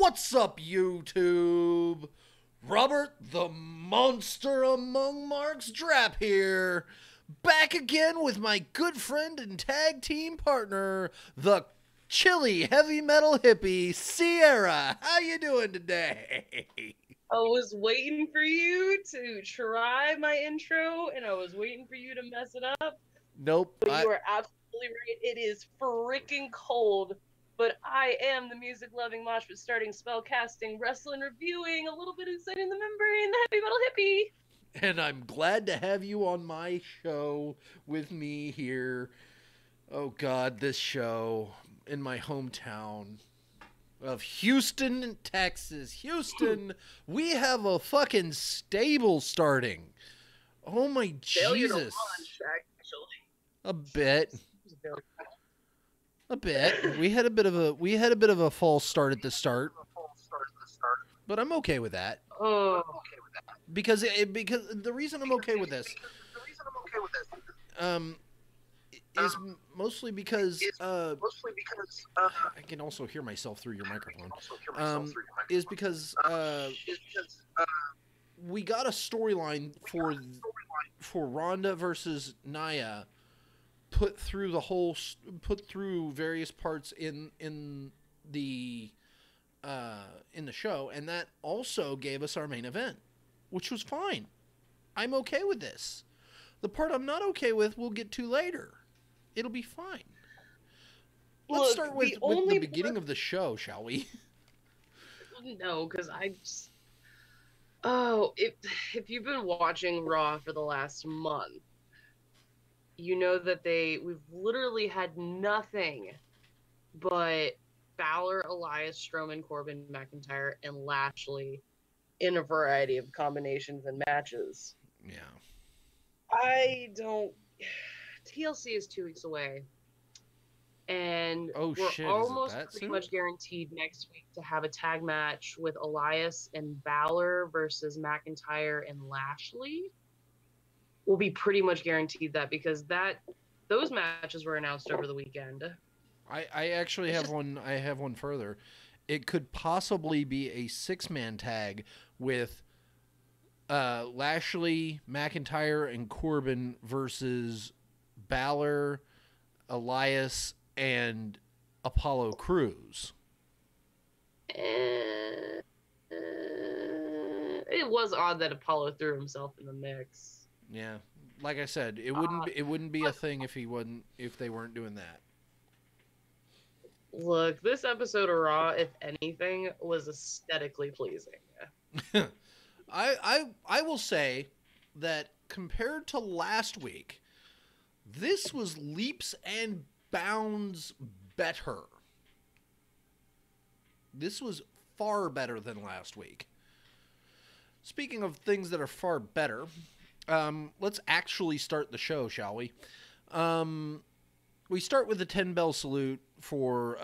What's up, YouTube? Robert the Monster Among Marks Drap here, back again with my good friend and tag team partner, the chilly heavy metal hippie, Sierra. How you doing today? I was waiting for you to try my intro, and I was waiting for you to mess it up. Nope. But you are absolutely right. It is freaking cold. But I am the music-loving, mosh pit starting, spell-casting, wrestling, reviewing, a little bit inside in the membrane, the heavy metal hippie. And I'm glad to have you on my show with me here. Oh God, this show in my hometown of Houston, Texas. Houston, we have a fucking stable starting. Oh my Failure to Jesus. launch, actually. A bit. A bit. We had a bit of a false start at the start. But I'm okay with that. Oh. Because the reason I'm okay with this is mostly because I can also hear myself through your microphone. Is because we got a storyline for Ronda versus Nia put through various parts in the show, and that also gave us our main event, which was fine. I'm okay with this. The part I'm not okay with we'll get to later. It'll be fine. Let's start with the beginning of the show, shall we? No, because I just... Oh, if you've been watching Raw for the last month, you know that we've literally had nothing but Balor, Elias, Strowman, Corbin, McIntyre, and Lashley in a variety of combinations and matches. Yeah. I don't... TLC is 2 weeks away. And we're almost pretty much guaranteed next week to have a tag match with Elias and Balor versus McIntyre and Lashley. We'll be pretty much guaranteed that because those matches were announced over the weekend. I actually have one. I have one further. It could possibly be a 6-man tag with Lashley, McIntyre, and Corbin versus Balor, Elias, and Apollo Crews. It was odd that Apollo threw himself in the mix. Yeah, like I said, it wouldn't be a thing if they weren't doing that. Look, this episode of Raw, if anything, was aesthetically pleasing. I will say that compared to last week, this was leaps and bounds better. This was far better than last week. Speaking of things that are far better, let's actually start the show, shall we? We start with the 10-bell salute for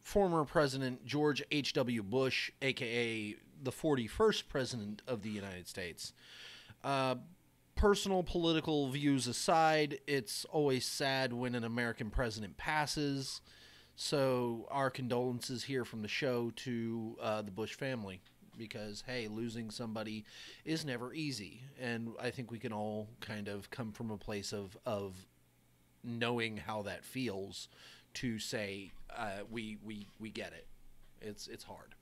former President George H.W. Bush, a.k.a. the 41st President of the United States. Personal political views aside, it's always sad when an American president passes. So our condolences here from the show to the Bush family. Because, hey, losing somebody is never easy. And I think we can all kind of come from a place of knowing how that feels to say, we get it. It's hard.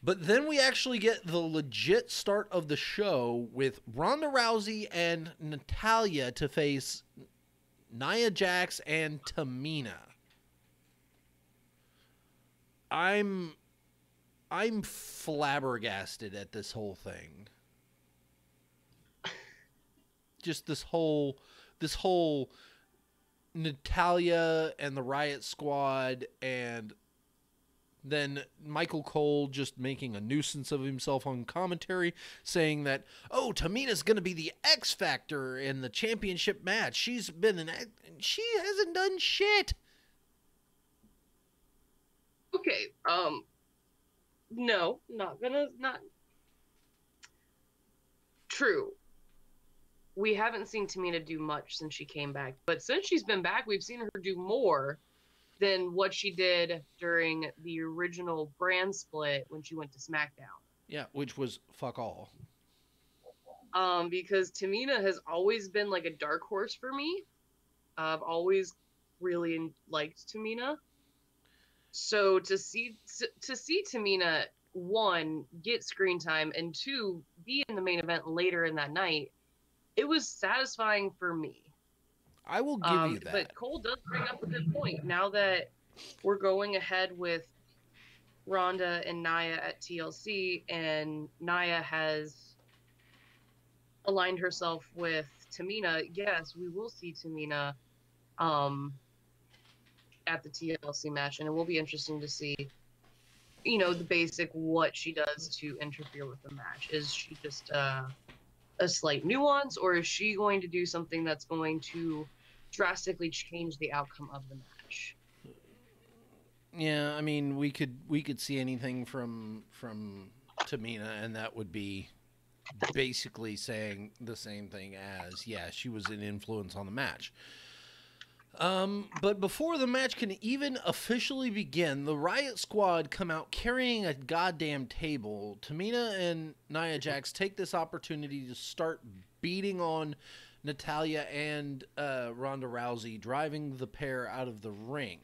But then we actually get the legit start of the show with Ronda Rousey and Natalya to face Nia Jax and Tamina. I'm flabbergasted at this whole thing. Just this whole Natalya and the Riot Squad, and then Michael Cole just making a nuisance of himself on commentary, saying that, oh, Tamina's going to be the X Factor in the championship match. She hasn't done shit. Okay, no, not true. We haven't seen Tamina do much since she came back, but since she's been back, we've seen her do more. than what she did during the original brand split when she went to SmackDown. Yeah, which was fuck all. Because Tamina has always been like a dark horse for me. I've always really liked Tamina. So to see Tamina, one, get screen time, and two, be in the main event later in that night, it was satisfying for me. I will give you that. But Cole does bring up a good point. Now that we're going ahead with Ronda and Nia at TLC, and Nia has aligned herself with Tamina, yes, we will see Tamina at the TLC match, and it will be interesting to see, the basic what she does to interfere with the match. Is she just a slight nuance, or is she going to do something that's going to drastically change the outcome of the match? Yeah, I mean, we could see anything from Tamina, and that would be basically saying the same thing as, yeah, she was an influence on the match. But before the match can even officially begin, the Riot Squad come out carrying a goddamn table. Tamina and Nia Jax take this opportunity to start beating on Natalya and Ronda Rousey, driving the pair out of the ring.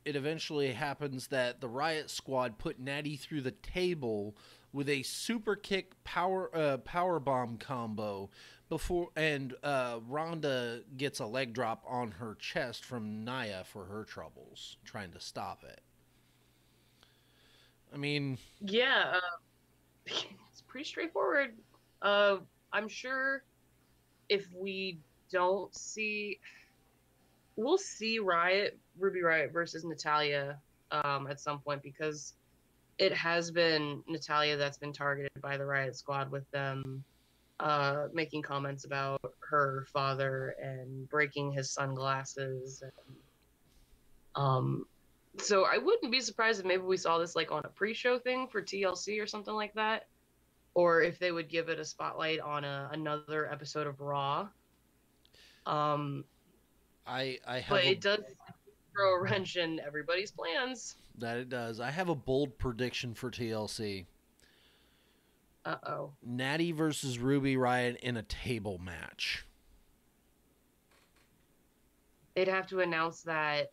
It eventually happens that the Riot Squad put Natty through the table with a super kick power bomb combo before, and Ronda gets a leg drop on her chest from Nia for her troubles trying to stop it. I mean, yeah, it's pretty straightforward. I'm sure if we don't see, we'll see Ruby Riot versus Natalya at some point, because it has been Natalya that's been targeted by the Riot Squad, with them making comments about her father and breaking his sunglasses. And, so I wouldn't be surprised if maybe we saw this like on a pre-show thing for TLC or something like that, or if they would give it a spotlight on another episode of Raw. I have, but it does throw a wrench in everybody's plans. That it does. I have a bold prediction for TLC. Uh-oh. Natty versus Ruby Riot in a table match. They'd have to announce that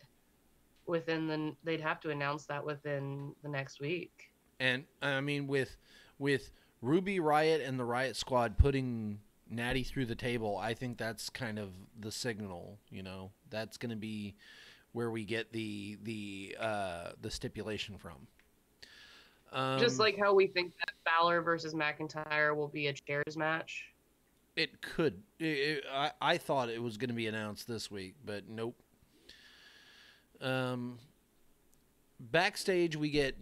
within the next week. And I mean, with Ruby Riot and the Riot Squad putting Natty through the table, I think that's kind of the signal. That's going to be where we get the stipulation from. Just like how we think that Balor versus McIntyre will be a chairs match. It could. I thought it was going to be announced this week, but nope. Backstage, we get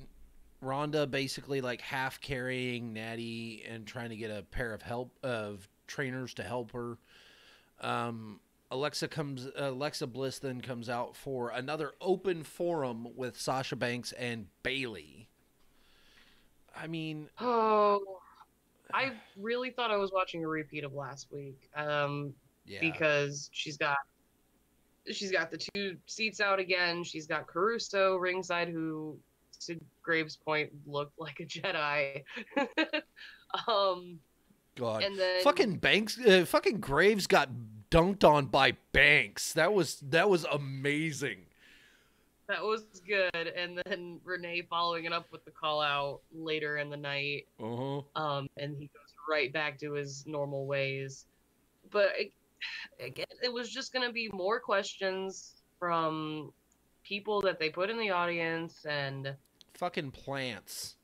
Ronda basically like half carrying Natty and trying to get a pair of trainers to help her. Alexa Bliss then comes out for another open forum with Sasha Banks and Bayley. I mean, I really thought I was watching a repeat of last week. Yeah. Because she's got the two seats out again. She's got Caruso ringside, who, to Graves' point, looked like a Jedi. God, and then fucking Banks, fucking Graves got dunked on by Banks. That was amazing. That was good. And then Renee following it up with the call out later in the night. And he goes right back to his normal ways. But again, it was just going to be more questions from people that they put in the audience, and fucking plants.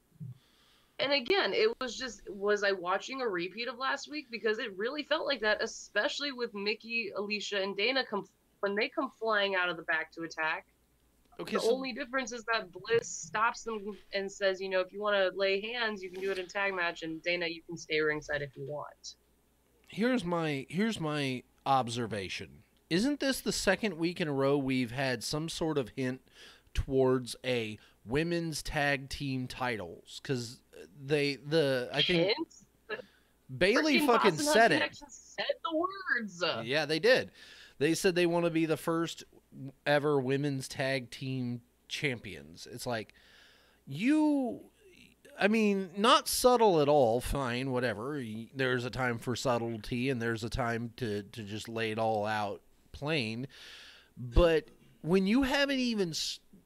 And again, it was I watching a repeat of last week? Because it really felt like that, especially with Mickey, Alicia, and Dana when they come flying out of the back to attack. Okay, the only difference is that Bliss stops them and says, if you want to lay hands, you can do it in tag match, and Dana, you can stay ringside if you want. Here's my observation. Isn't this the second week in a row we've had some sort of hint towards a women's tag team titles? Because I think Bayley fucking said it. Said the words. Yeah, they did. They said they want to be the first ever women's tag team champions. It's like, I mean, not subtle at all. Fine, whatever. There's a time for subtlety, and there's a time to just lay it all out plain. But when you haven't even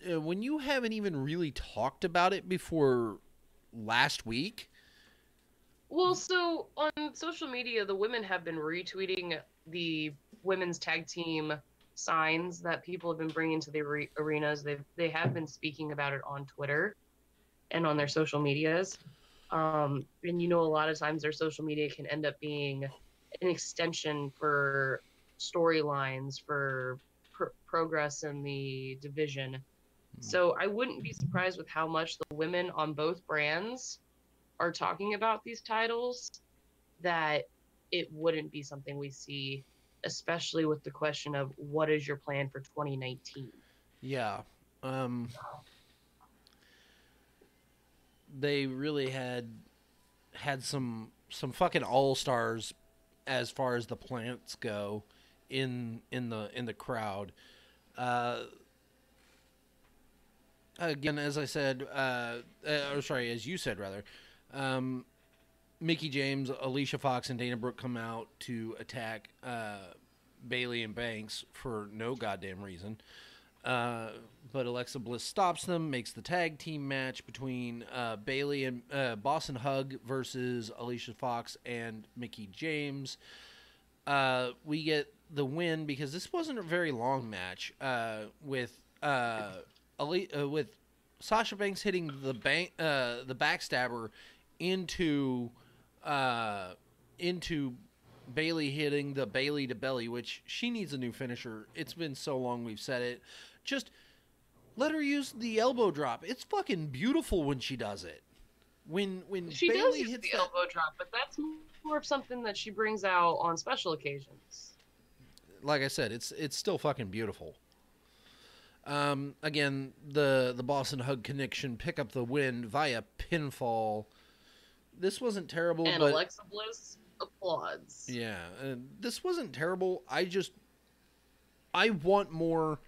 really talked about it before last week. Well, so on social media, the women have been retweeting the women's tag team signs that people have been bringing to the arenas. They have been speaking about it on Twitter and on their social medias. And a lot of times their social media can end up being an extension for storylines, for progress in the division. So I wouldn't be surprised with how much the women on both brands are talking about these titles, that it wouldn't be something we see, especially with the question of what is your plan for 2019. Yeah. They really had some fucking all-stars as far as the plants go in the crowd. Again, as I said, as you said, rather, Mickie James, Alicia Fox, and Dana Brooke come out to attack Bayley and Banks for no goddamn reason. But Alexa Bliss stops them, makes the tag team match between Bayley and Boston Hug versus Alicia Fox and Mickie James. We get the win because this wasn't a very long match with Sasha Banks hitting the backstabber into Bayley hitting the Bayley to belly, which she needs a new finisher. It's been so long we've said it. Just let her use the elbow drop. It's fucking beautiful when she does it. When she Bayley does use hits the elbow drop, but that's more of something that she brings out on special occasions. Like I said, it's still fucking beautiful. Again, the Boston Hug Connection pick up the win via pinfall. This wasn't terrible, and but Alexa Bliss applauds. Yeah, this wasn't terrible. I want more.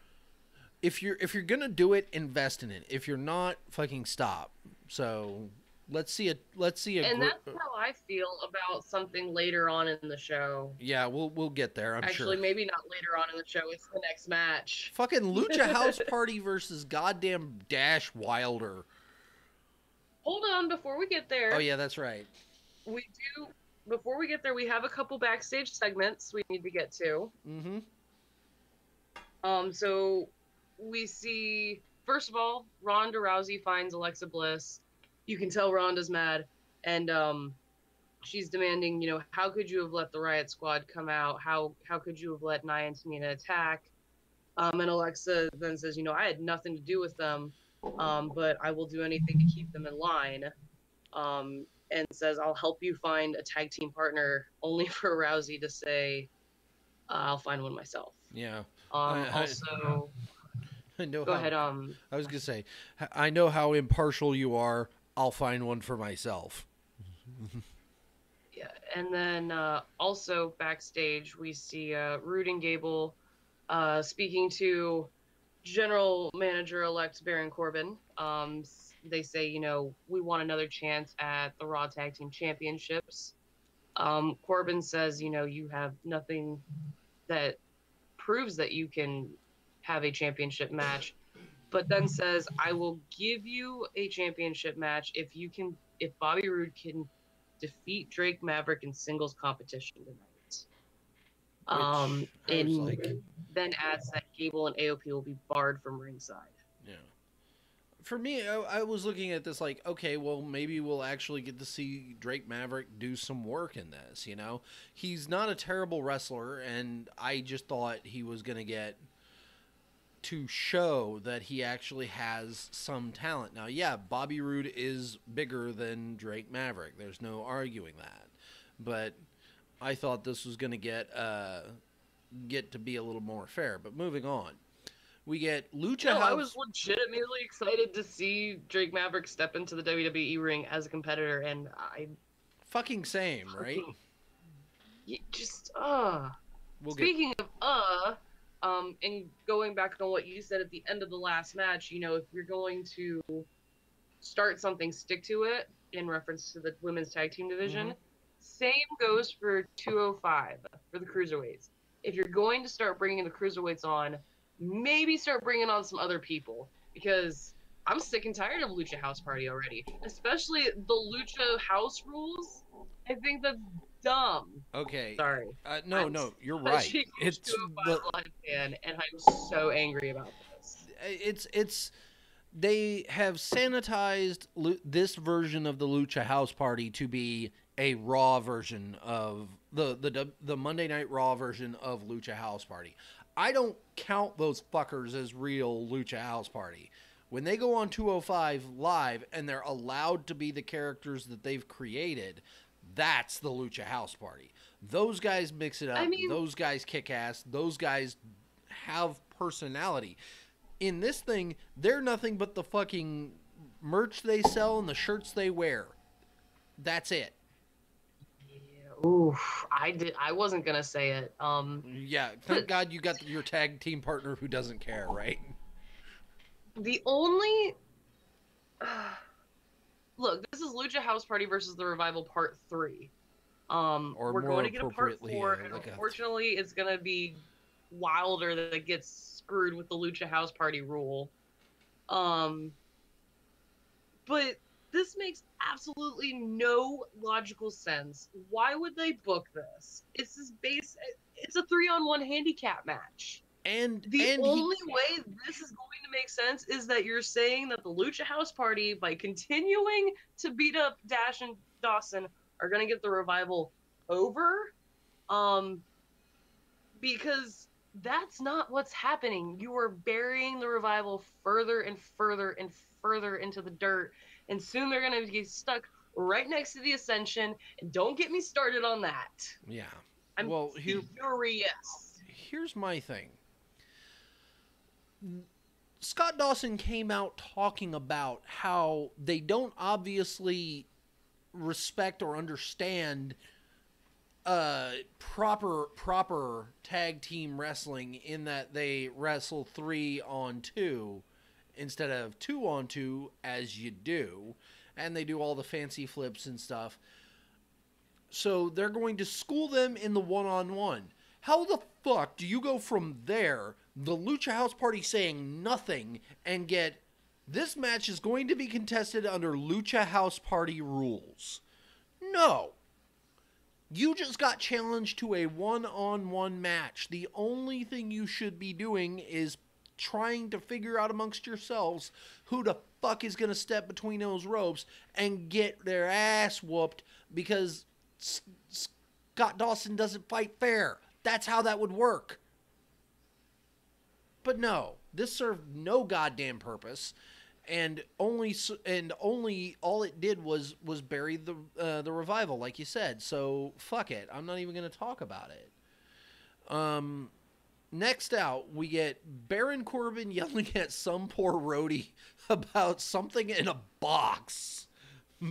If you're gonna do it, invest in it. If you're not, fucking stop. So let's see a. And that's how I feel about something later on in the show. Yeah, we'll get there. Actually, maybe not later on in the show. It's the next match. Fucking Lucha House Party versus goddamn Dash Wilder. Hold on, before we get there. Oh yeah, that's right. Before we get there, we have a couple backstage segments we need to get to. Mm-hmm. So we see, first of all, Ronda Rousey finds Alexa Bliss. You can tell Ronda's mad, and she's demanding, how could you have let the Riot Squad come out? How could you have let Nia and Tamina attack? And Alexa then says, I had nothing to do with them, but I will do anything to keep them in line. And says, I'll help you find a tag team partner, only for Rousey to say, I'll find one myself. Yeah. Also, go ahead. I was going to say, I know how impartial you are. I'll find one for myself. Yeah. And then also backstage, we see Rude and Gable speaking to General Manager-elect Baron Corbin. They say, we want another chance at the Raw Tag Team Championships. Corbin says, you have nothing that proves that you can have a championship match, but then says, I will give you a championship match if Bobby Roode can defeat Drake Maverick in singles competition tonight. Then adds that Gable and AOP will be barred from ringside. Yeah. For me, I was looking at this like, okay, well, maybe we'll actually get to see Drake Maverick do some work in this, He's not a terrible wrestler, and I just thought he was going to get to show that he actually has some talent. Now, yeah, Bobby Roode is bigger than Drake Maverick. There's no arguing that. But I thought this was going to get to be a little more fair. But moving on. We get Lucha House. I was legitimately excited to see Drake Maverick step into the WWE ring as a competitor, and I... Fucking same, right? Speaking of, And going back on what you said at the end of the last match, you know, if you're going to start something, stick to it, in reference to the women's tag team division. Same goes for 205 for the cruiserweights. If you're going to start bringing the cruiserweights on, maybe start bringing on some other people, because I'm sick and tired of Lucha House Party already, especially the Lucha House rules. I think that's dumb. Okay. Sorry. No, I'm no, you're such right. a huge It's 205 Live fan, and I'm so angry about this. it's they have sanitized this version of the Lucha House Party to be a Raw version of the Monday Night Raw version of Lucha House Party. I don't count those fuckers as real Lucha House Party. When they go on 205 Live and they're allowed to be the characters that they've created, that's the Lucha House Party. Those guys mix it up. I mean, those guys kick ass. Those guys have personality. In this thing, they're nothing but the fucking merch they sell and the shirts they wear. That's it. yeah, oof, I wasn't gonna say it. Yeah, thank God you got your tag team partner who doesn't care, right? The only look, this is Lucha House Party versus the Revival Part 3. Or We're more going to get a Part appropriately, 4, and like unfortunately, it's gonna be Wilder that gets screwed with the Lucha House Party rule. But this makes absolutely no logical sense. Why would they book this? It's it's a 3-on-1 handicap match. The only way this is going to make sense is that you're saying that the Lucha House Party, by continuing to beat up Dash and Dawson, are going to get the Revival over. Because that's not what's happening. You are burying the Revival further and further and further into the dirt, and soon they're going to get stuck right next to the Ascension. And don't get me started on that. Yeah. I'm furious. Here's my thing. Scott Dawson came out talking about how they don't obviously respect or understand proper tag team wrestling, in that they wrestle 3-on-2 instead of 2-on-2 as you do, and they do all the fancy flips and stuff. So they're going to school them in the 1-on-1. How the fuck do you go from there, the Lucha House Party saying nothing, and get this match is going to be contested under Lucha House Party rules? No. You just got challenged to a 1-on-1 match. The only thing you should be doing is trying to figure out amongst yourselves who the fuck is going to step between those ropes and get their ass whooped, because Scott Dawson doesn't fight fair. That's how that would work. But no, this served no goddamn purpose. And only all it did was bury the Revival, like you said. So fuck it. I'm not even going to talk about it. Next out, we get Baron Corbin yelling at some poor roadie about something in a box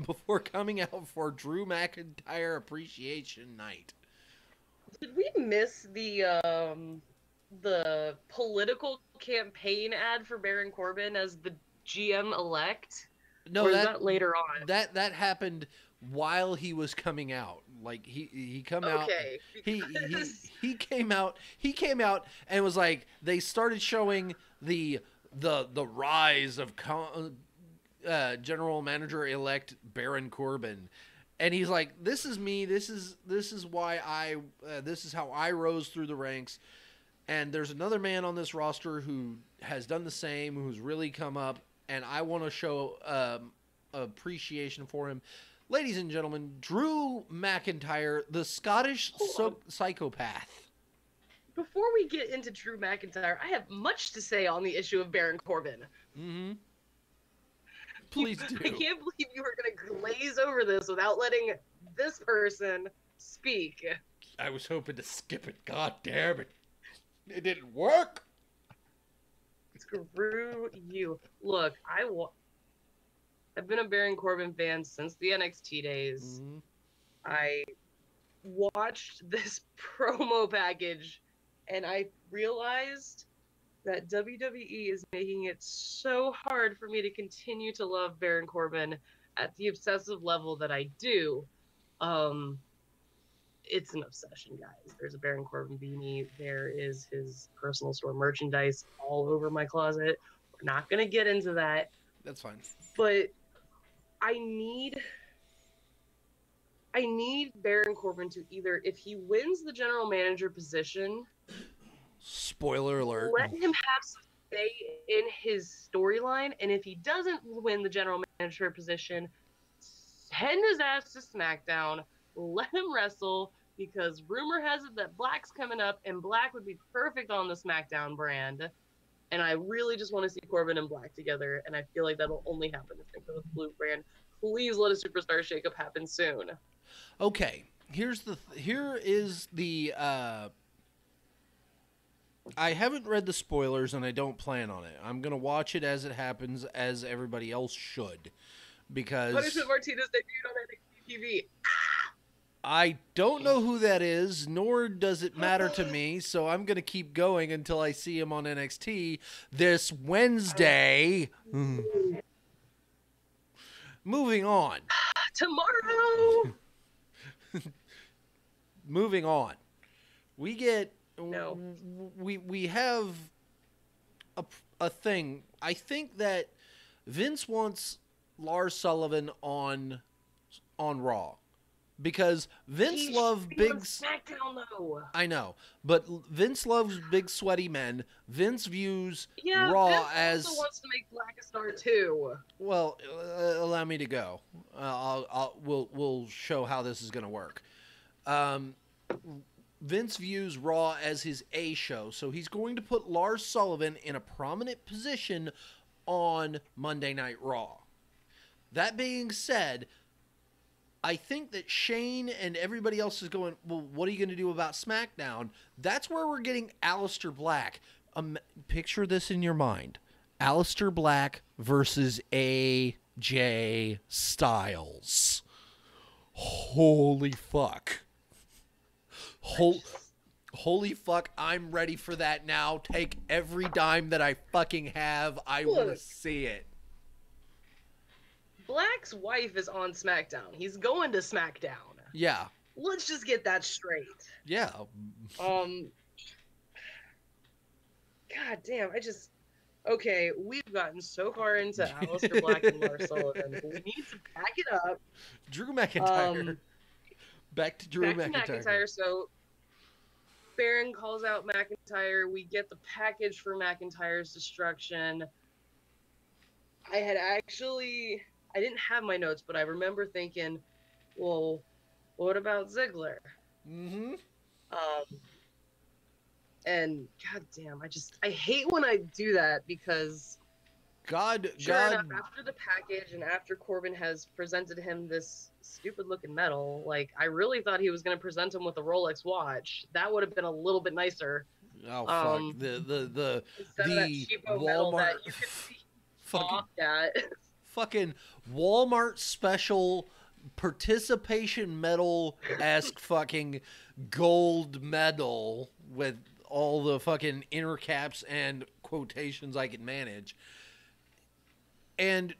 before coming out for Drew McIntyre Appreciation Night. Did we miss the political campaign ad for Baron Corbin as the GM elect? No, or is that later on? That happened while he was coming out. Like he come out. He came out and was like, they started showing the rise of General Manager elect Baron Corbin. And he's like, this is me. This is why this is how I rose through the ranks. And there's another man on this roster who has done the same, who's really come up, and I want to show appreciation for him. Ladies and gentlemen, Drew McIntyre, the Scottish psychopath. Before we get into Drew McIntyre, I have much to say on the issue of Baron Corbin. Mm-hmm. Please do. I can't believe you were going to glaze over this without letting this person speak. I was hoping to skip it. God damn it. It didn't work. Screw you. Look, I've been a Baron Corbin fan since the NXT days. Mm-hmm. I watched this promo package And I realized that WWE is making it so hard for me to continue to love Baron Corbin at the obsessive level that I do. Um, it's an obsession, guys. There's a Baron Corbin beanie. There is his personal store merchandise all over my closet. We're not going to get into that. That's fine. But I need Baron Corbin to either, if he wins the general manager position, Spoiler alert. let him have some say in his storyline, and if he doesn't win the general manager position, send his ass to SmackDown, let him wrestle, because rumor has it that Black's coming up, and Black would be perfect on the SmackDown brand. And I really just want to see Corbin and Black together, and I feel like that'll only happen if they go with the Blue brand. Please let a superstar shakeup happen soon. Okay, here is the I haven't read the spoilers and I don't plan on it. I'm gonna watch it as it happens, as everybody else should, because Punishment Martinez debuted on NXT TV. I don't know who that is, nor does it matter to me, so I'm going to keep going until I see him on NXT this Wednesday. Moving on. Tomorrow! Moving on. We get... No. We have a thing. I think that Vince wants Lars Sullivan on Raw. Because Vince loves big SmackDown though. I know, but Vince loves big sweaty men. Vince views Raw Vince as also wants to make Black a star too. Well, allow me to go. We'll show how this is going to work. Vince views Raw as his A show, so he's going to put Lars Sullivan in a prominent position on Monday Night Raw. That being said, I think that Shane and everybody else is going, well, what are you going to do about SmackDown? That's where we're getting Aleister Black. Picture this in your mind. Aleister Black versus AJ Styles. Holy fuck. Holy fuck, I'm ready for that now. Take every dime that I fucking have. I want to see it. Black's wife is on SmackDown. He's going to SmackDown. Yeah. Let's just get that straight. Yeah. God damn, okay, we've gotten so far into Aleister Black and Lars Sullivan. We need to back it up. Drew McIntyre. Back to Drew McIntyre. So Baron calls out McIntyre. We get the package for McIntyre's destruction. I didn't have my notes, but I remember thinking, well, what about Ziggler? Mm-hmm. And goddamn, I hate when I do that, because God, enough, after the package and after Corbin has presented him this stupid looking medal, like, I really thought he was going to present him with a Rolex watch. That would have been a little bit nicer. Oh fuck! The Walmart that you could see fucking Walmart special participation medal-esque fucking gold medal with all the fucking inner caps and quotations I can manage. And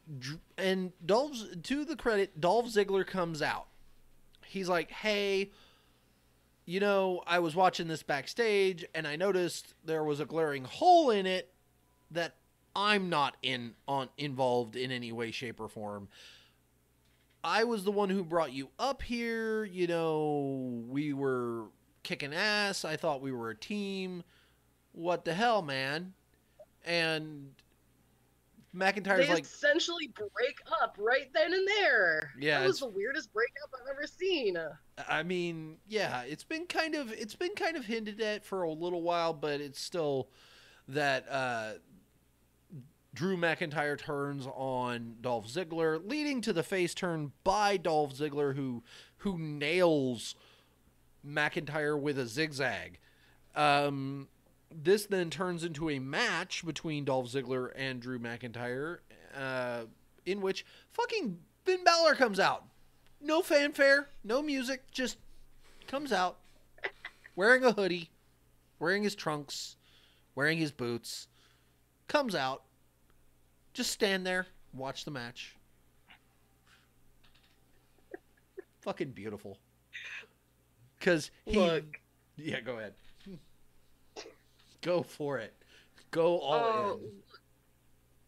Dolph, to the credit, Dolph Ziggler comes out. He's like, hey, you know, I was watching this backstage and I noticed there was a glaring hole in it that I'm not involved in any way, shape, or form. I was the one who brought you up here. You know, we were kicking ass. I thought we were a team. What the hell, man? And McIntyre's they essentially break up right then and there. Yeah, that was the weirdest breakup I've ever seen. I mean, yeah, it's been kind of hinted at for a little while, but it's still that Drew McIntyre turns on Dolph Ziggler, leading to the face turn by Dolph Ziggler, who nails McIntyre with a zigzag. This then turns into a match between Dolph Ziggler and Drew McIntyre, in which fucking Finn Balor comes out. No fanfare, no music, just comes out wearing a hoodie, wearing his trunks, wearing his boots, comes out, just stand there, watch the match. Fucking beautiful. Because Look. Yeah, go ahead. Go for it. Go all in.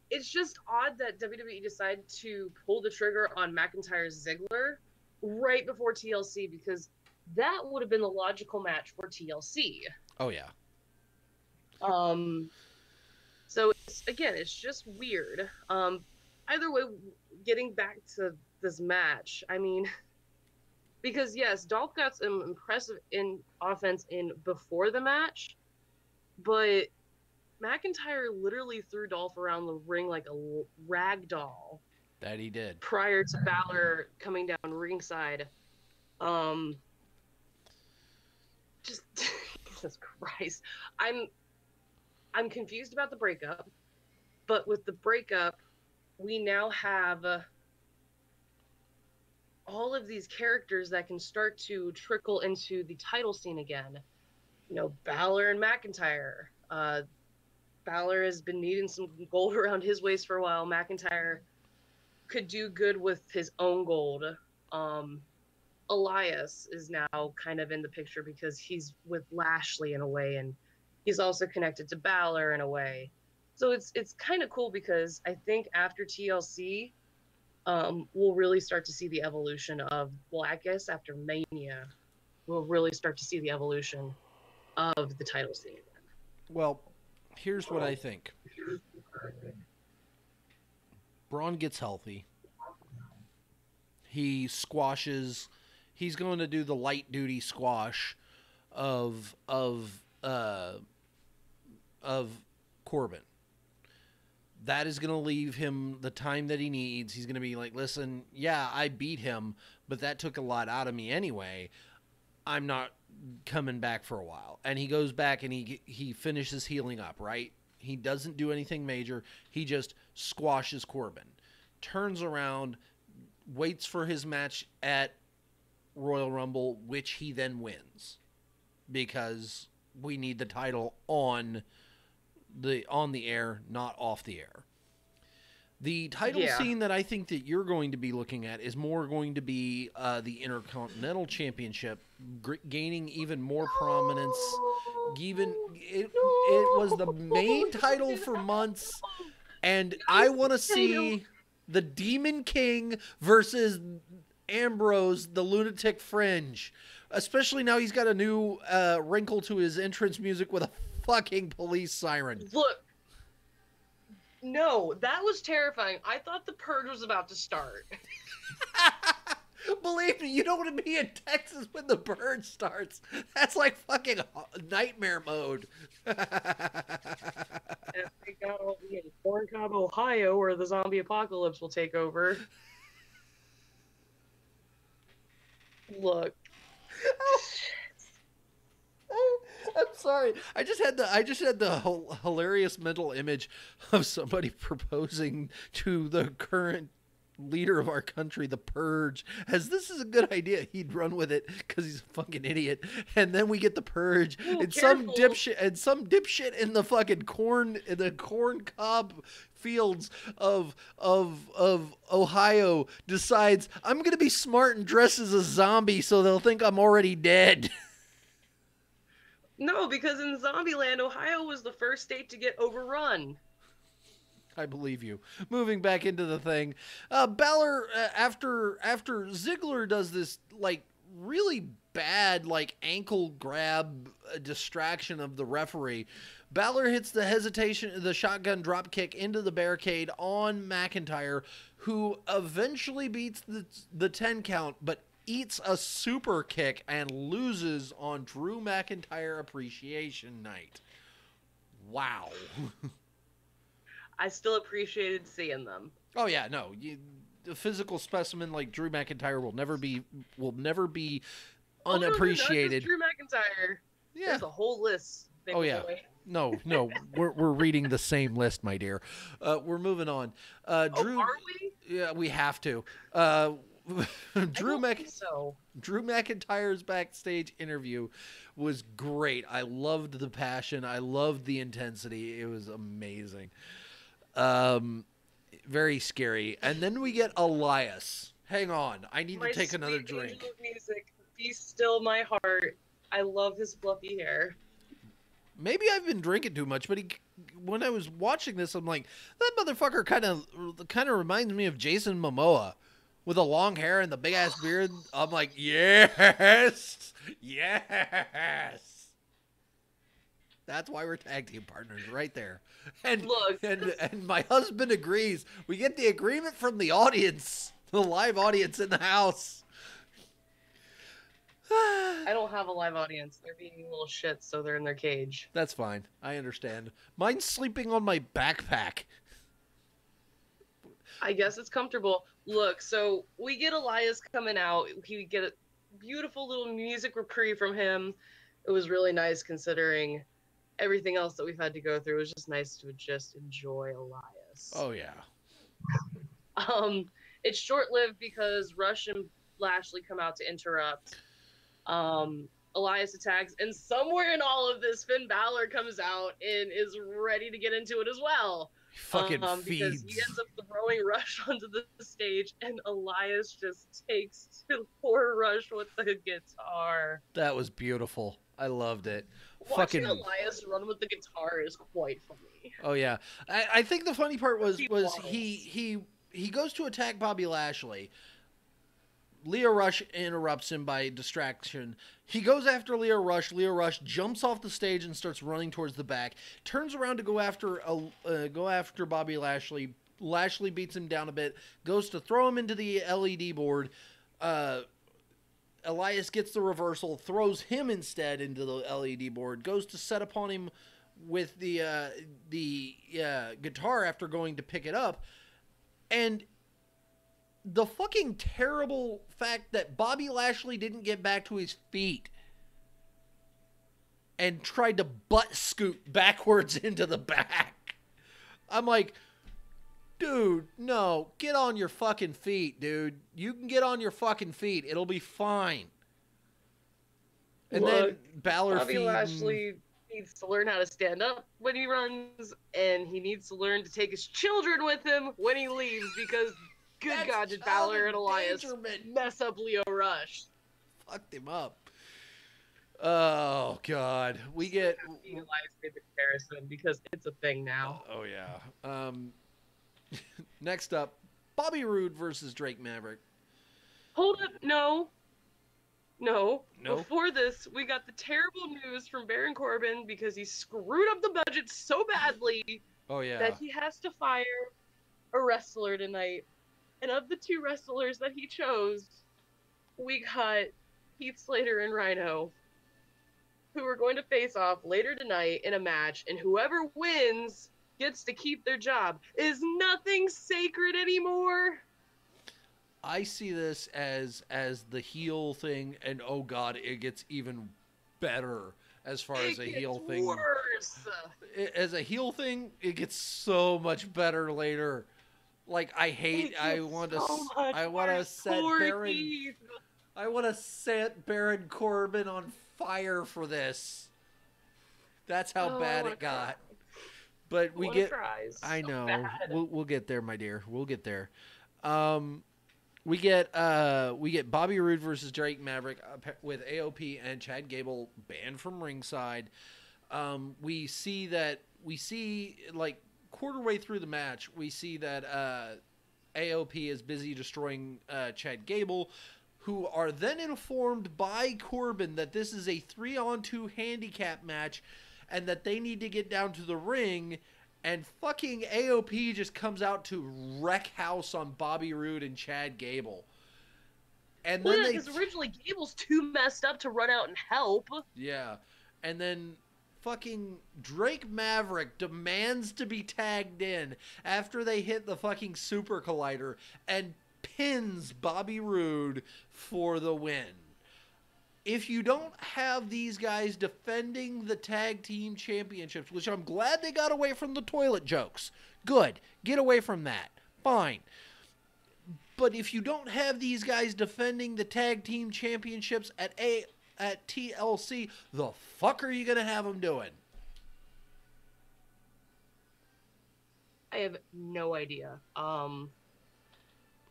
It's just odd that WWE decided to pull the trigger on McIntyre Ziggler right before TLC, because that would have been the logical match for TLC. Oh, yeah. So it's just weird. Either way, getting back to this match, I mean, because yes, Dolph got some impressive in offense in before the match, but McIntyre literally threw Dolph around the ring like a rag doll. That he did. Prior to Balor coming down ringside. Just Jesus Christ. I'm confused about the breakup, but with the breakup, we now have all of these characters that can start to trickle into the title scene again. You know, Balor and McIntyre. Balor has been needing some gold around his waist for a while. McIntyre could do good with his own gold. Elias is now kind of in the picture because he's with Lashley in a way, and he's also connected to Balor in a way. So it's kind of cool because I think after TLC, we'll really start to see the evolution of, well, I guess after Mania, we'll really start to see the evolution of the title scene. Well, here's what I think. Braun gets healthy. He squashes. He's going to do the light duty squash of Corbin. That is going to leave him the time that he needs. He's going to be like, listen, yeah, I beat him, but that took a lot out of me anyway. I'm not coming back for a while. And he goes back and he finishes healing up, right? He doesn't do anything major. He just squashes Corbin. Turns around, waits for his match at Royal Rumble, which he then wins. Because we need the title on the air, not off the air. The title scene that I think that you're going to be looking at is more going to be the Intercontinental Championship gaining even more prominence. It was the main title for months, and I want to see the Demon King versus Ambrose, the Lunatic Fringe. Especially now he's got a new wrinkle to his entrance music with a fucking police siren. Look. No, that was terrifying. I thought the purge was about to start. Believe me, you don't want to be in Texas when the purge starts. That's like fucking nightmare mode. If they got all the in Corn Cob, Ohio, where the zombie apocalypse will take over. Look. I'm sorry. I just had the hilarious mental image of somebody proposing to the current leader of our country, the Purge, as this is a good idea. He'd run with it because he's a fucking idiot. And then we get the Purge, and some dipshit in the fucking corn cob fields of Ohio decides, I'm gonna be smart and dress as a zombie so they'll think I'm already dead. No, because in Zombieland, Ohio was the first state to get overrun. I believe you. Moving back into the thing, Balor, after Ziggler does this like really bad like ankle grab distraction of the referee, Balor hits the shotgun drop kick into the barricade on McIntyre, who eventually beats the 10 count, but eats a super kick and loses on Drew McIntyre Appreciation Night. Wow. I still appreciated seeing them. Oh yeah, no, a physical specimen like Drew McIntyre will never be unappreciated. No, Drew McIntyre. Yeah, there's a whole list. Oh yeah. No, we're reading the same list, my dear. We're moving on. Drew, are we? Yeah, we have to. Drew So Drew McIntyre's backstage interview was great. I loved the passion. I loved the intensity. It was amazing. Very scary. And then we get Elias. Hang on. I need to my take another sweet drink. angel of music, be still my heart. I love his fluffy hair. Maybe I've been drinking too much, but when I was watching this, I'm like, that motherfucker kind of reminds me of Jason Momoa with the long hair and the big ass beard. I'm like, yes, yes. That's why we're tag team partners right there. And Look, and my husband agrees. We get the agreement from the audience, the live audience in the house. I don't have a live audience. They're being little shits, so they're in their cage. That's fine. I understand. Mine's sleeping on my backpack. I guess it's comfortable. Look, so we get Elias coming out. We get a beautiful little music reprieve from him. It was really nice considering everything else that we've had to go through. It was just nice to just enjoy Elias. Oh yeah. It's short-lived because Rush and Lashley come out to interrupt. Elias attacks, and somewhere in all of this, Finn Balor comes out and is ready to get into it as well. Fucking Because feeds. he ends up throwing Rush onto the stage, and Elias just takes to poor Rush with the guitar. That was beautiful. I loved it. Watching Fucking. Elias run with the guitar is quite funny. Oh yeah. I think the funny part was He he goes to attack Bobby Lashley. Leo Rush interrupts him by distraction. He goes after Leo Rush. Leo Rush jumps off the stage and starts running towards the back. Turns around to go after Bobby Lashley. Lashley beats him down a bit. Goes to throw him into the LED board. Elias gets the reversal. Throws him instead into the LED board. Goes to set upon him with the guitar after going to pick it up. And the fucking terrible fact that Bobby Lashley didn't get back to his feet and tried to butt scoot backwards into the back. I'm like, dude, no, get on your fucking feet, dude. You can get on your fucking feet. It'll be fine. And then Balor Bobby Lashley needs to learn how to stand up when he runs, and he needs to learn to take his children with him when he leaves, because good God, did Balor and Elias mess up Leo Rush. Fucked him up. Oh, God. We get... Elias made the comparison, because it's a thing now. Oh, yeah. Next up, Bobby Roode versus Drake Maverick. Hold up, no. No? Before this, we got the terrible news from Baron Corbin because he screwed up the budget so badly that he has to fire a wrestler tonight. And of the two wrestlers that he chose, we got Heath Slater and Rhino, who are going to face off later tonight in a match, and whoever wins gets to keep their job. Is nothing sacred anymore? I see this as the heel thing, and oh god, it gets even better as far as a heel thing. Worse. As a heel thing, it gets so much better later. Like I want to set Baron Corbin on fire for this. That's how bad it got. But we get I know. We'll get there, my dear. We'll get there. We get Bobby Roode versus Drake Maverick with AOP and Chad Gable banned from ringside. We see like quarter way through the match, we see that AOP is busy destroying Chad Gable, who are then informed by Corbin that this is a 3-on-2 handicap match and that they need to get down to the ring. And fucking AOP just comes out to wreck house on Bobby Roode and Chad Gable. And then because originally Gable's too messed up to run out and help. Yeah. And then fucking Drake Maverick demands to be tagged in after they hit the fucking Super Collider and pins Bobby Roode for the win. If you don't have these guys defending the tag team championships, which I'm glad they got away from the toilet jokes. Good. Get away from that. Fine. But if you don't have these guys defending the tag team championships at TLC, the fuck are you going to have them doing? I have no idea.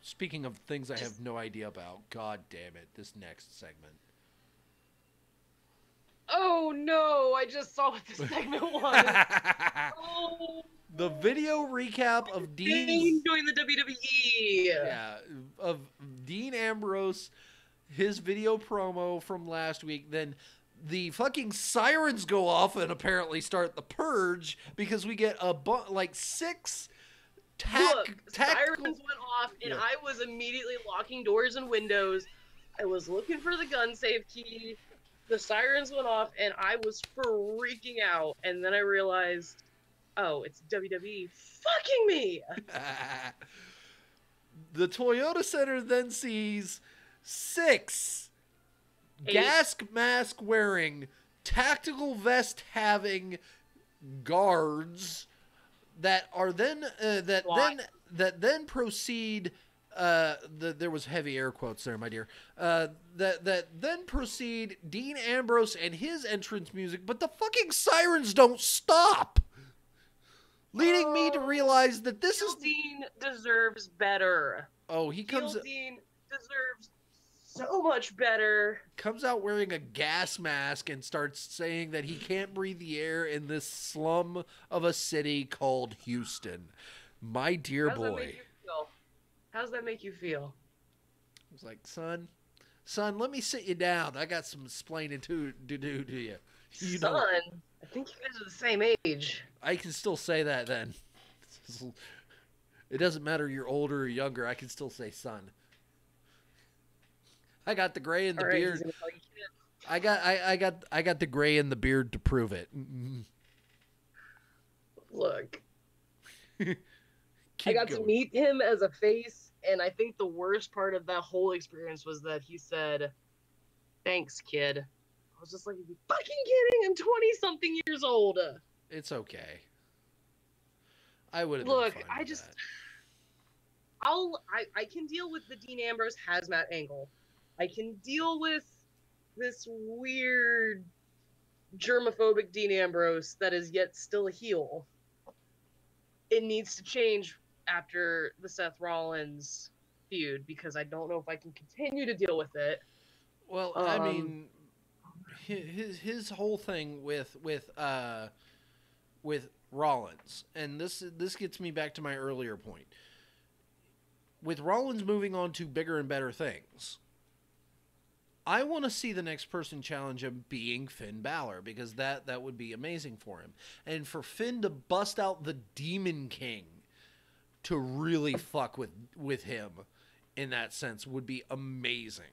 Speaking of things I have no idea about, god damn it, this next segment. Oh no, I just saw what this segment was. Oh, the video recap of Dean doing the WWE. Yeah, of Dean Ambrose, his video promo from last week. Then the fucking sirens go off and apparently start the purge because we get like 6 sirens went off and I was immediately locking doors and windows. I was looking for the gun safe key. The sirens went off and I was freaking out. And then I realized, oh, it's WWE fucking me. The Toyota Center then sees 6 gas mask wearing, tactical vest having guards that are then that then proceed. There was heavy air quotes there, my dear. That then proceed Dean Ambrose and his entrance music, but the fucking sirens don't stop, leading me to realize that this is Dean deserves better. Oh, he comes. Dean deserves so much better. Comes out wearing a gas mask and starts saying that he can't breathe the air in this slum of a city called Houston. My dear boy. How's that make you feel? I was like, son, let me sit you down. I got some explaining to do to you. Son, I think you guys are the same age. I can still say that then. It doesn't matter you're older or younger. I can still say son. I got the gray in the beard. I got the gray in the beard to prove it. Look. I got to meet him as a face, and I think the worst part of that whole experience was that he said, "Thanks, kid." I was just like, "Are you fucking kidding? I'm 20-something years old." It's okay. I would have. Look, I just, I can deal with the Dean Ambrose hazmat angle. I can deal with this weird germophobic Dean Ambrose that is yet still a heel. It needs to change after the Seth Rollins feud because I don't know if I can continue to deal with it. Well, I mean, his whole thing with Rollins, and this gets me back to my earlier point. With Rollins moving on to bigger and better things, I want to see the next person challenge him being Finn Balor because that would be amazing for him. And for Finn to bust out the Demon King to really fuck with him in that sense would be amazing.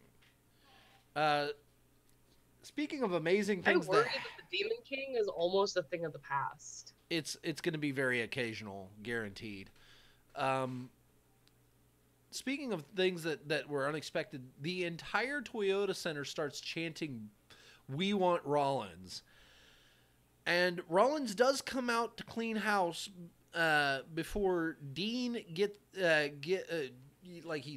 Speaking of amazing things, I worry that the Demon King is almost a thing of the past. It's going to be very occasional, guaranteed. Speaking of things that were unexpected, the entire Toyota Center starts chanting, "We want Rollins." And Rollins does come out to clean house before Dean he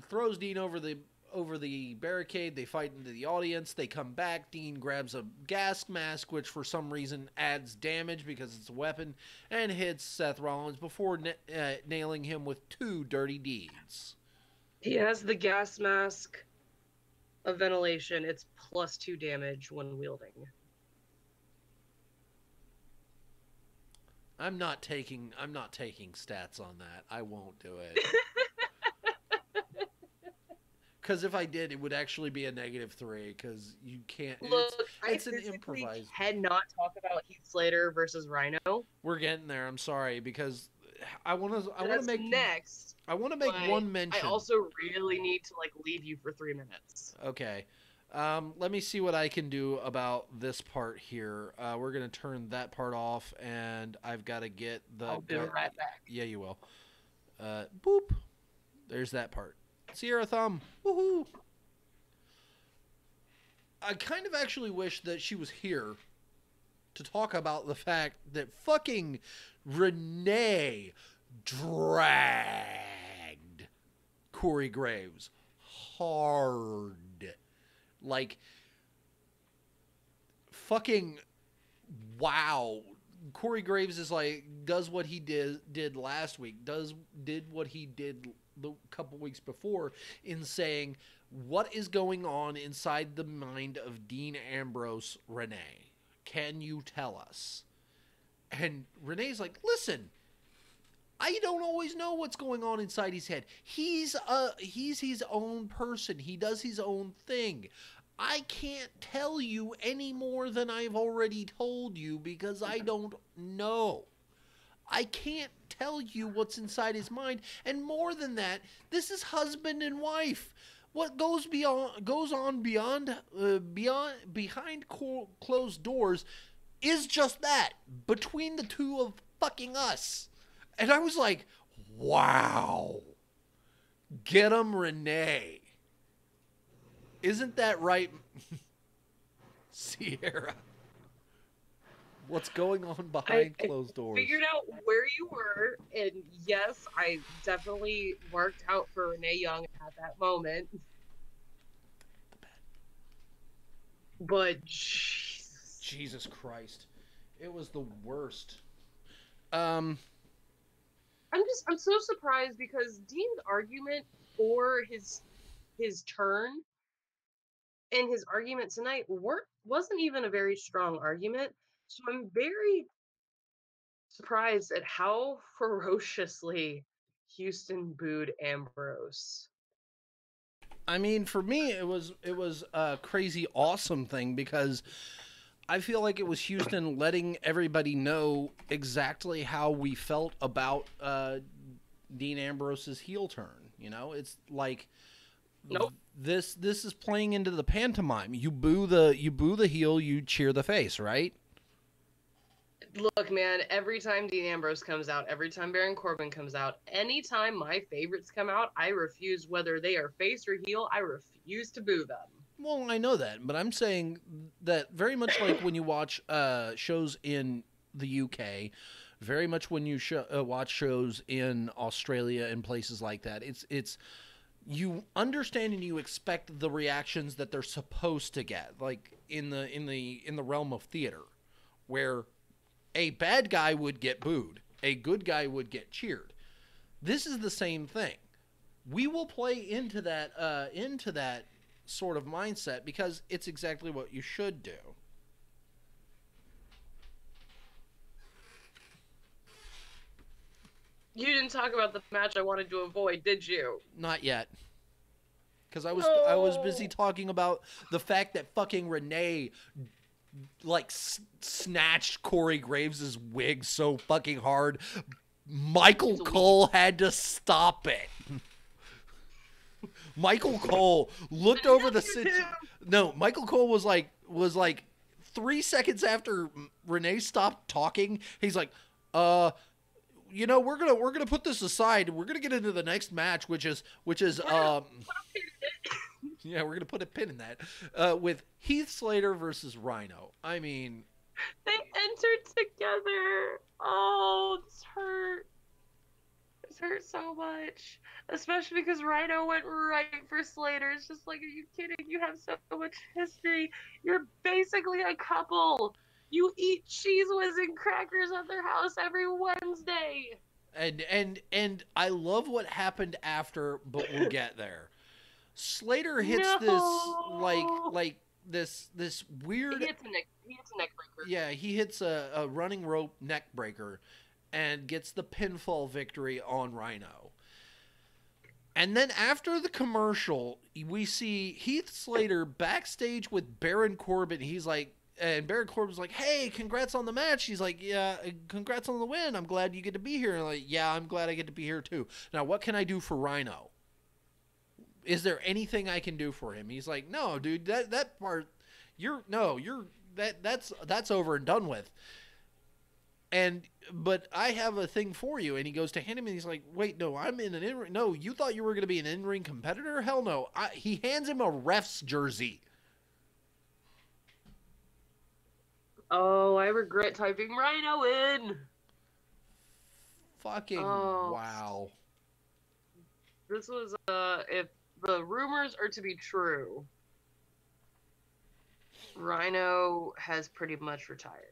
throws Dean over the barricade. They fight into the audience. They come back. Dean grabs a gas mask, which for some reason adds damage because it's a weapon, and hits Seth Rollins before nailing him with 2 dirty deeds. He has the gas mask of ventilation. It's +2 damage when wielding. I'm not taking stats on that. I won't do it. Because if I did, it would actually be a -3. Because you can't. Look, it's an improvised. Cannot talk about Heath Slater versus Rhino. We're getting there. I'm sorry because I want to make next. I want to make one mention. I also really need to leave you for 3 minutes. Okay. Let me see what I can do about this part here. We're going to turn that part off, and I've got to get the... I'll be right back. Yeah, you will. Boop. There's that part. Sierra Thumb. Woohoo! I kind of actually wish that she was here to talk about the fact that fucking Renee dragged Corey Graves hard. Like, fucking wow. Corey Graves is like, does what he did last week, did what he did the couple weeks before, in saying what is going on inside the mind of Dean Ambrose Renee. Can you tell us? And Renee's like, listen, I don't always know what's going on inside his head. He's his own person. He does his own thing. I can't tell you any more than I've already told you because I don't know. I can't tell you what's inside his mind. And more than that, this is husband and wife. What goes on behind closed doors is just that, between the two of fucking us. And I was like, wow. Get him, Renee. Isn't that right, Sierra? What's going on behind closed doors? I figured out where you were, and yes, I definitely marked out for Renee Young at that moment. But Jesus Christ, it was the worst. I'm so surprised because Dean's argument for his turn and his argument tonight wasn't even a very strong argument. So I'm very surprised at how ferociously Houston booed Ambrose. I mean, for me, it was a crazy awesome thing because I feel like it was Houston letting everybody know exactly how we felt about Dean Ambrose's heel turn. You know, it's like, nope. This is playing into the pantomime. You boo the heel, you cheer the face, right? Look, man, every time Dean Ambrose comes out, every time Baron Corbin comes out, anytime my favorites come out, I refuse, whether they are face or heel, I refuse to boo them. Well, I know that, but I'm saying that very much like when you watch shows in the UK, very much when you watch shows in Australia and places like that, it's you understand and you expect the reactions that they're supposed to get, like in the realm of theater, where a bad guy would get booed, a good guy would get cheered. This is the same thing. We will play into that sort of mindset because it's exactly what you should do. You didn't talk about the match I wanted to avoid, did you? Not yet. Because I was busy talking about the fact that fucking Renee like snatched Corey Graves' wig so fucking hard, Michael Cole had to stop it. Michael Cole looked over the situation. No, Michael Cole was like 3 seconds after Renee stopped talking. He's like, you know, we're gonna put this aside. We're gonna get into the next match, which is yeah, we're gonna put a pin in that with Heath Slater versus Rhino. I mean, they entered together. Oh, this hurt. This hurt so much, especially because Rhino went right for Slater. It's just like, are you kidding? You have so much history. You're basically a couple. You eat cheese whiz and crackers at their house every Wednesday. And I love what happened after, but we'll get there. Slater hits this weird. He hits a neck breaker. Yeah, he hits a running rope neck breaker, and gets the pinfall victory on Rhino. And then after the commercial, we see Heath Slater backstage with Baron Corbin. He's like, and Baron Corbin's like, "Hey, congrats on the match." He's like, "Yeah, congrats on the win. I'm glad you get to be here." And I'm like, "Yeah, I'm glad I get to be here too. Now, what can I do for Rhino? Is there anything I can do for him?" He's like, "No, dude, that part, that's over and done with. But I have a thing for you." And he goes to hand him, and he's like, "Wait, no, I'm in an in-ring. No, you thought you were going to be an in-ring competitor? Hell no." He hands him a ref's jersey. Oh, I regret typing Rhino in. Fucking wow. This was if the rumors are to be true, Rhino has pretty much retired.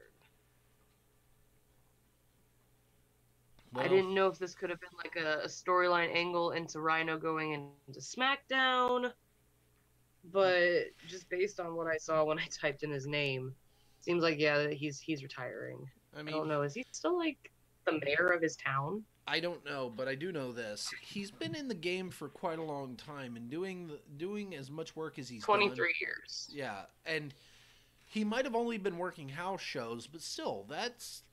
I Well, didn't know if this could have been like a storyline angle into Rhino going into SmackDown, but just based on what I saw when I typed in his name, seems like yeah, he's retiring. I I mean, don't know. Is he still like the mayor of his town? I don't know, but I do know this. He's been in the game for quite a long time and doing as much work as he's done. 23 years. Yeah, and he might have only been working house shows, but still, that's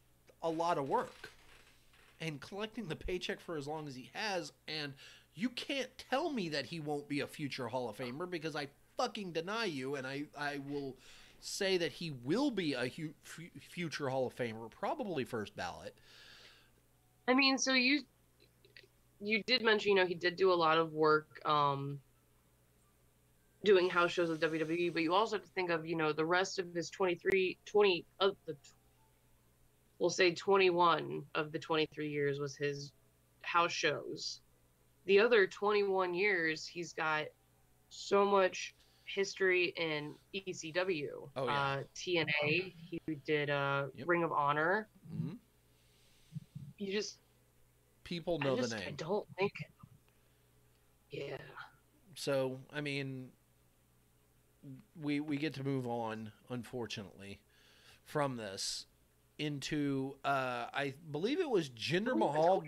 a lot of work. And collecting the paycheck for as long as he has, and you can't tell me that he won't be a future Hall of Famer because I fucking deny you, and I will say that he will be a future Hall of Famer, probably first ballot. I mean, so you did mention, he did do a lot of work doing house shows with WWE, but you also have to think of, the rest of his 20 of the we'll say 21 of the 23 years was his house shows. The other 21 years, he's got so much history in ECW, Oh yeah, TNA. He did yep. Ring of Honor. Mm-hmm. You just People know the name. I don't think. Yeah. So I mean, we get to move on, unfortunately, from this into I believe it was Jinder Mahal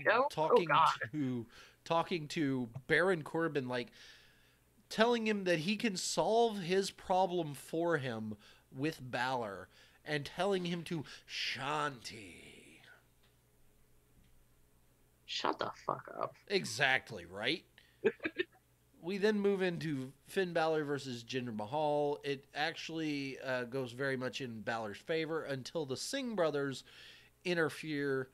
talking to Baron Corbin, like telling him that he can solve his problem for him with Balor and telling him to Shanti. Shut the fuck up. Exactly, right? We then move into Finn Balor versus Jinder Mahal. It actually goes very much in Balor's favor until the Singh brothers interfere,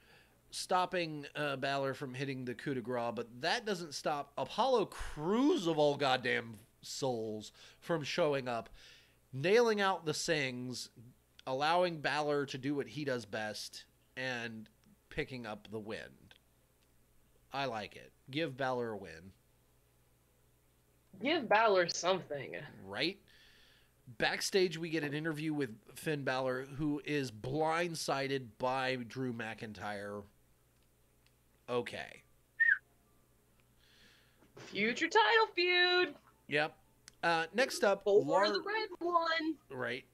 stopping Balor from hitting the coup de grace. But that doesn't stop Apollo Crews, of all goddamn souls, from showing up, nailing out the Singhs, allowing Balor to do what he does best, and picking up the win. I like it. Give Balor a win. Give Balor something. Right? Backstage, we get an interview with Finn Balor, who is blindsided by Drew McIntyre. Okay. Future title feud. Yep. Next up, the red one. Right.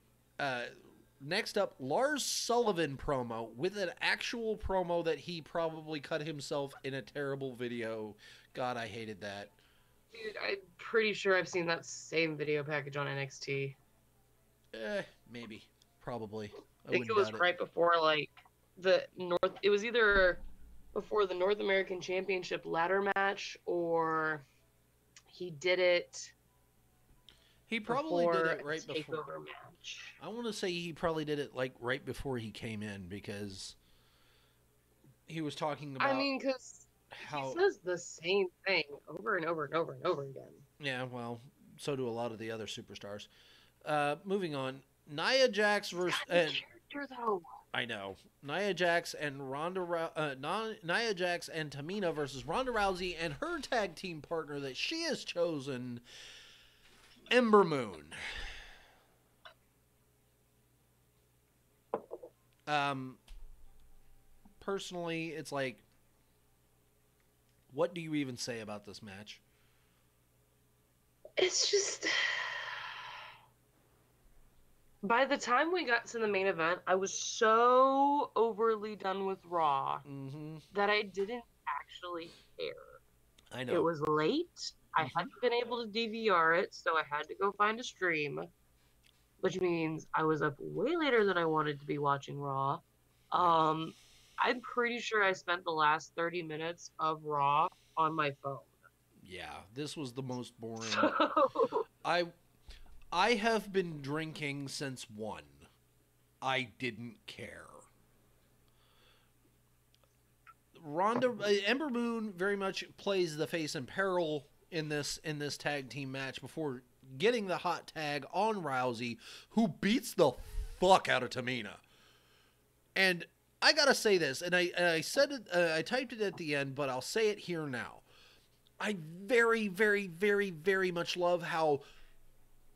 Next up, Lars Sullivan promo with an actual promo that he probably cut himself in a terrible video. God, I hated that. Dude, I'm pretty sure I've seen that same video package on NXT. Maybe. Probably. I think it was right before, it was either before the North American Championship ladder match, or he did it. He probably did it right before. Takeover match. I want to say he probably did it right before he came in, because he was talking about. I mean, because he says the same thing over and over and over and over again. Yeah, well, so do a lot of the other superstars. Moving on, Nia Jax versus character though. I know, Nia Jax and Nia Jax and Tamina versus Ronda Rousey and her tag team partner that she has chosen, Ember Moon. Personally, it's like, what do you even say about this match? It's just, by the time we got to the main event, I was so overly done with Raw that I didn't actually care. I know. It was late. I hadn't been able to DVR it, so I had to go find a stream, which means I was up way later than I wanted to be watching Raw. I'm pretty sure I spent the last 30 minutes of Raw on my phone. Yeah, this was the most boring. I have been drinking since 1. I didn't care. Ember Moon very much plays the face in peril in this tag team match before getting the hot tag on Rousey, who beats the fuck out of Tamina. And I gotta say this, and I said it, I typed it at the end, but I'll say it here now. I very, very, very, very much love how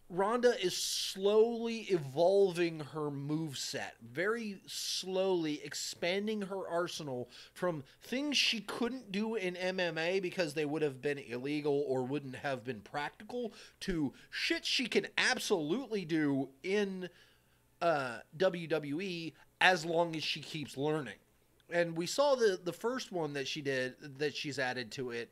Ronda is slowly evolving her moveset, very slowly expanding her arsenal from things she couldn't do in MMA because they would have been illegal or wouldn't have been practical to shit she can absolutely do in WWE as long as she keeps learning. And we saw the first one that she did that she's added to it,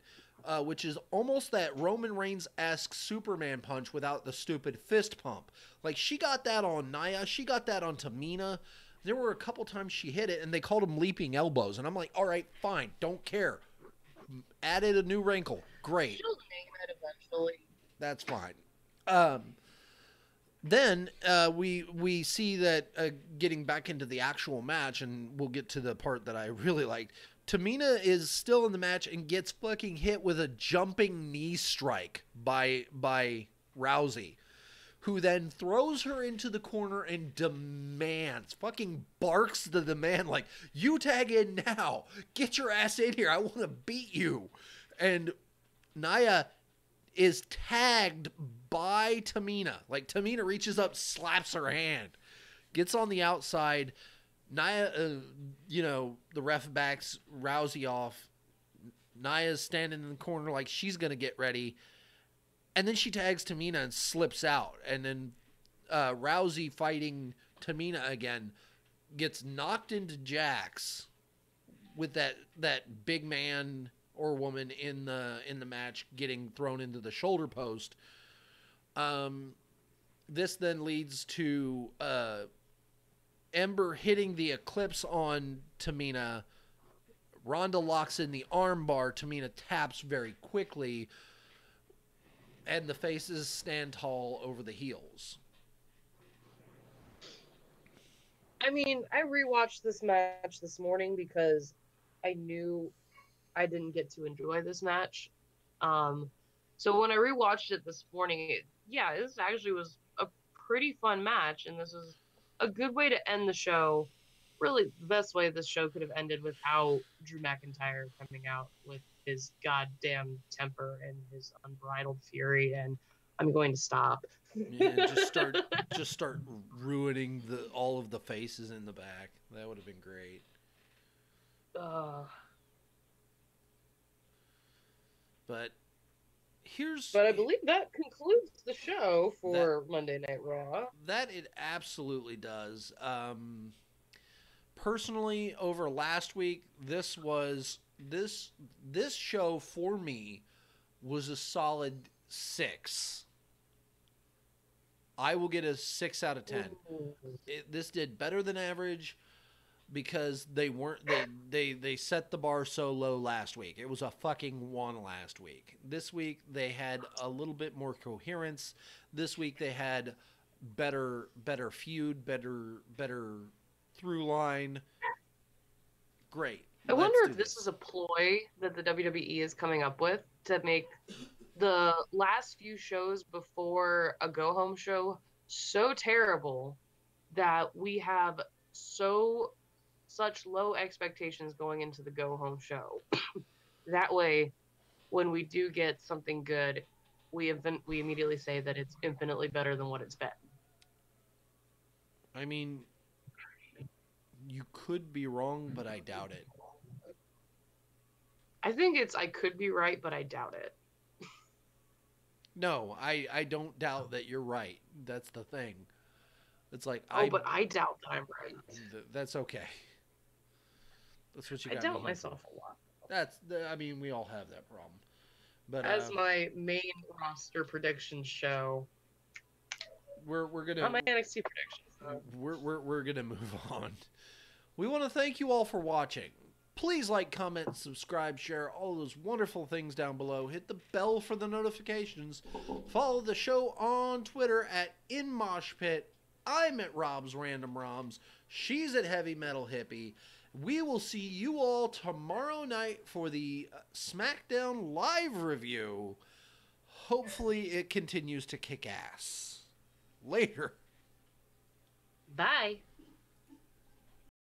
which is almost that Roman Reigns-esque Superman punch without the stupid fist pump. Like, she got that on Nia, she got that on Tamina. There were a couple times she hit it, and they called them leaping elbows. And I'm like, all right, fine, don't care. Added a new wrinkle. Great. She'll name it eventually. That's fine. Then we see that getting back into the actual match, and we'll get to the part that I really liked. Tamina is still in the match and gets fucking hit with a jumping knee strike by Rousey, who then throws her into the corner and demands, fucking barks the demand like, you tag in now. Get your ass in here. I want to beat you. And Nia is tagged by Tamina. Like, Tamina reaches up, slaps her hand, gets on the outside. Nia, the ref backs Rousey off. Nia's standing in the corner like she's going to get ready. And then she tags Tamina and slips out. And then Rousey fighting Tamina again gets knocked into jacks with that big man or woman in the match getting thrown into the shoulder post. This then leads to Ember hitting the Eclipse on Tamina. Ronda locks in the armbar. Tamina taps very quickly. And the faces stand tall over the heels. I mean, I rewatched this match this morning because I knew I didn't get to enjoy this match. So when I rewatched it this morning, this actually was a pretty fun match, and this was a good way to end the show. Really, the best way this show could have ended without Drew McIntyre coming out with his goddamn temper and his unbridled fury, and I'm going to stop. Yeah, just start ruining all of the faces in the back. That would have been great. But I believe that concludes the show for Monday Night Raw. That it absolutely does. Personally, over last week, this show for me was a solid 6. I will get a 6 out of 10. This did better than average because they set the bar so low last week. It was a fucking 1 last week. This week they had a little bit more coherence. This week they had better feud, better through line. Great. I wonder if this is a ploy that the WWE is coming up with to make the last few shows before a go-home show so terrible that we have such low expectations going into the go-home show. That way, when we do get something good, we immediately say that it's infinitely better than what it's been. I mean, you could be wrong, but I doubt it. I think I could be right, but I doubt it. No, I don't doubt that you're right. That's the thing. It's like but I doubt that I'm right. That's okay. That's what you got. I doubt myself a lot. We all have that problem. But as my main roster predictions show, we're gonna not my NXT predictions. We're gonna move on. We want to thank you all for watching. Please like, comment, subscribe, share all those wonderful things down below. Hit the bell for the notifications. Follow the show on Twitter at InMoshPit. I'm at Rob's Random ROMs. She's at Heavy Metal Hippie. We will see you all tomorrow night for the SmackDown Live review. Hopefully it continues to kick ass. Later. Bye.